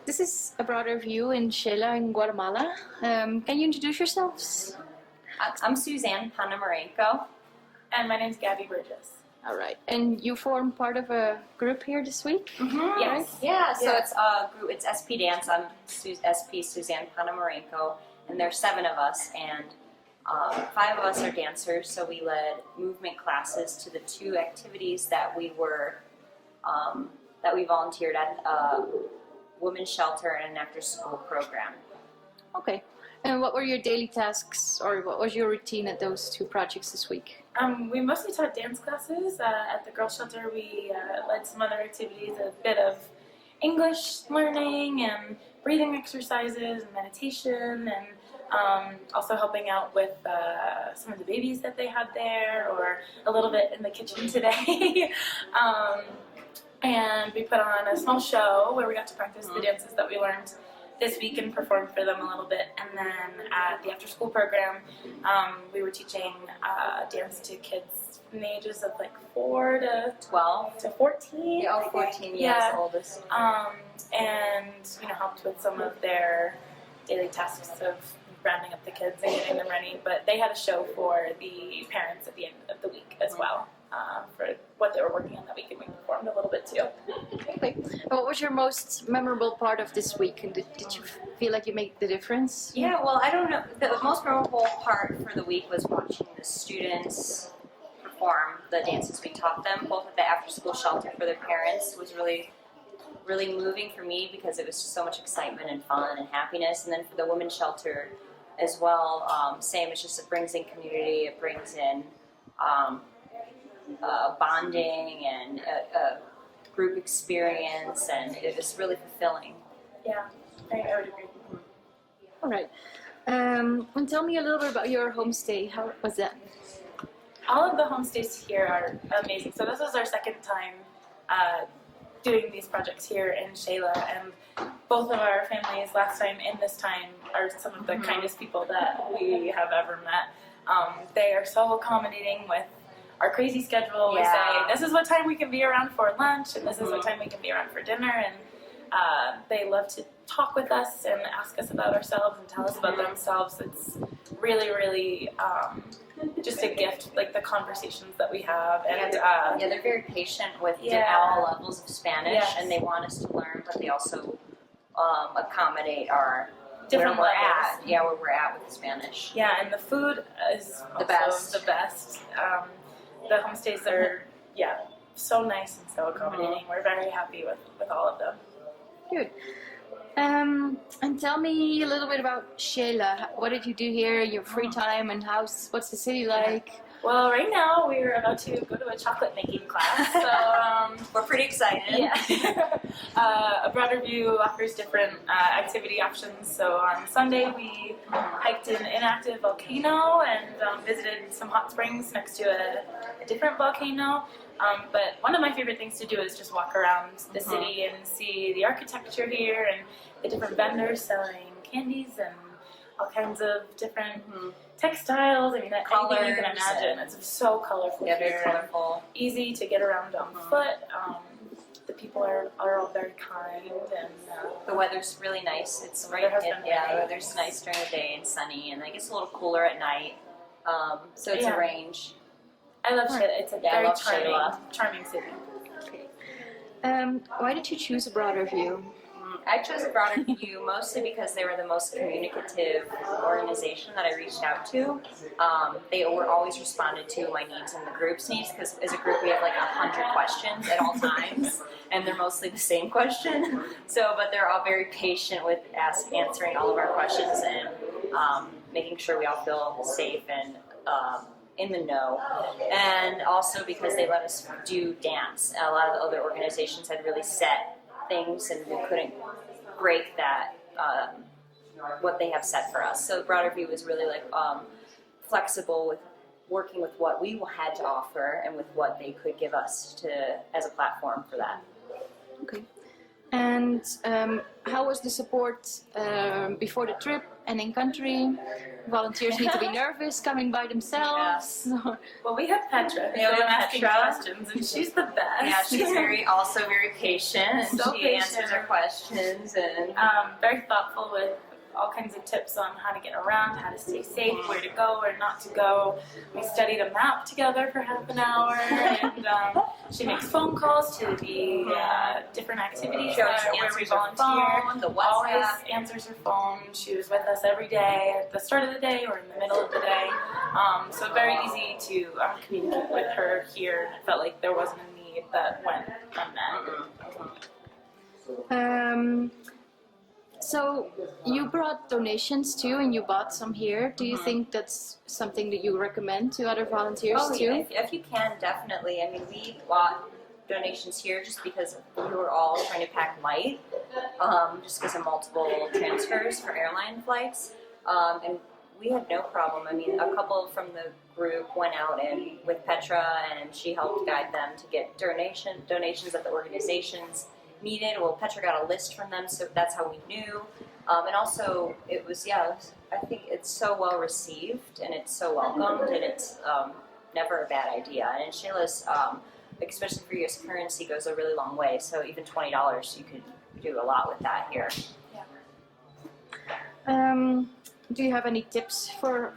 this is a broader view in Sheila in Guatemala. Can you introduce yourselves? I'm Suzanne Panamarenko. And my name's Gabby Burgess. All right. And you form part of a group here this week? Mm-hmm. Yes. Yeah. So it's a group. It's SP Dance. I'm SP Suzanne Panamarenko, and there's 7 of us, and 5 of us are dancers. So we led movement classes to the 2 activities that we were that we volunteered at a women's shelter and an after-school program. Okay. And what were your daily tasks, or what was your routine at those 2 projects this week? We mostly taught dance classes. At the girls' shelter, we led some other activities, a bit of English learning and breathing exercises and meditation, and also helping out with some of the babies that they had there, or a little bit in the kitchen today. And we put on a small show where we got to practice the dances that we learned this week and performed for them a little bit. And then at the after-school program, we were teaching dance to kids from the ages of like 4 to 12 to 14. Yeah, 14. Yeah, the oldest. And helped with some of their daily tasks of rounding up the kids and getting them ready. But they had a show for the parents at the end of the week as well. For what they were working on that week, and we performed a little bit too. Okay. What was your most memorable part of this week, and did you feel like you made the difference? Yeah, well, I don't know. The most memorable part for the week was watching the students perform the dances we taught them, both at the after-school shelter for their parents. It was really, really moving for me because it was just so much excitement and fun and happiness. And then for the women's shelter as well, same. It's just, it brings in community. It brings in bonding and a group experience, and it was really fulfilling. Yeah, I would agree. All right. And tell me a little bit about your homestay. How was that? All of the homestays here are amazing. So this was our second time doing these projects here in Sheila, and both of our families last time and this time are some of the kindest people that we have ever met. They are so accommodating with our crazy schedule. We say, this is what time we can be around for lunch, and this is what time we can be around for dinner, and they love to talk with us and ask us about ourselves and tell us about themselves. It's really, really just a gift, like the conversations that we have. And they're very patient with all levels of Spanish, and they want us to learn, but they also accommodate our different where levels. where we're at with Spanish. Yeah, and the food is the best. The best. The homestays are, so nice and so accommodating. We're very happy with all of them. Good. And tell me a little bit about Sheila. What did you do here, your free time, and what's the city like? Well, right now we're about to go to a chocolate making class, so we're pretty excited. Yeah. A broader view offers different activity options. So on Sunday we hiked an inactive volcano and visited some hot springs next to a different volcano. But one of my favorite things to do is just walk around the city and see the architecture here and the different vendors selling candies and all kinds of different textiles. I mean, anything you can imagine. It's so colorful here. Very colorful. Easy to get around on foot. The people are all very kind, and the weather's really nice. It's the weather's nice during the day and sunny, and it gets a little cooler at night. So it's a range. I love Sheila. It's a very charming city. Okay. Why did you choose a broader view? I chose a broader view mostly because they were the most communicative organization that I reached out to. They were always responded to my needs and the group's needs, because as a group we have like 100 questions at all times, and they're mostly the same question. But they're all very patient with answering all of our questions and making sure we all feel safe and in the know. And also because they let us do dance. A lot of the other organizations had really set things, and we couldn't break that what they have set for us. So the broader view was really like flexible with working with what we had to offer and with what they could give us as a platform for that. Okay. And how was the support before the trip and in country. Volunteers need to be nervous coming by themselves. Yeah. Well, we have Petra. Yeah, we have asking Petra. questions, and she's the best. Yeah, she's also very patient, and So she patient. answers our questions, and very thoughtful with all kinds of tips on how to get around, how to stay safe, where to go, where not to go. We studied a map together for half an hour, and she makes phone calls to the different activities she always where we answers her volunteer. phone, the Always WhatsApp. answers her phone. She was with us every day, at the start of the day or in the middle of the day. So very easy to communicate with her here. It felt like there wasn't a need that went unmet. So you brought donations too, and you bought some here. Do you think that's something that you recommend to other volunteers too? Yeah, if you can, definitely. I mean, we bought donations here just because we were all trying to pack light, just because of multiple transfers for airline flights, and we had no problem. I mean, a couple from the group went out and with Petra, and she helped guide them to get donations that the organizations needed. Well, Petra got a list from them, so that's how we knew. And also, it was, I think it's so well received, and it's so welcomed, and it's never a bad idea. And in Shayla's, especially for US currency, goes a really long way. So even $20, you could do a lot with that here. Do you have any tips for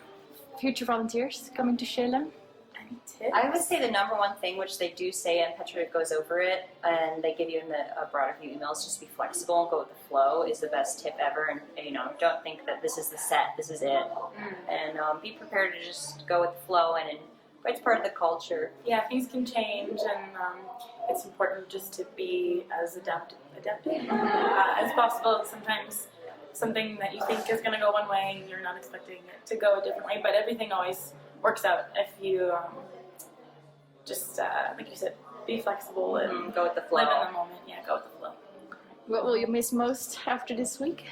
future volunteers coming to Shayla? Any tips? I would say the number one thing, which they do say, and Petra goes over it, and they give you in the broader few emails, just be flexible and go with the flow is the best tip ever. And don't think that this is the set, this is it, and be prepared to just go with the flow, and it's part of the culture. Yeah, things can change, and it's important just to be as adaptive as possible. Sometimes something that you think is going to go one way, you're not expecting it to go a different way, but everything always works out if you just, like you said, be flexible and go with the flow. Live in the moment. Yeah, go with the flow. What will you miss most after this week?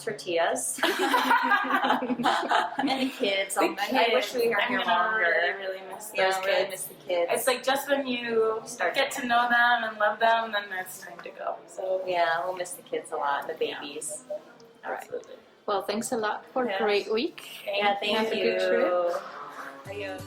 Tortillas. And the kids. I wish we were here longer. Really miss those Yeah, kids. really miss the kids. It's like just when you get to know them and love them, then it's time to go. So yeah, we'll miss the kids a lot, the babies. absolutely. Well, thanks a lot for a great week. Yeah, thank Have a you. good trip. Adios.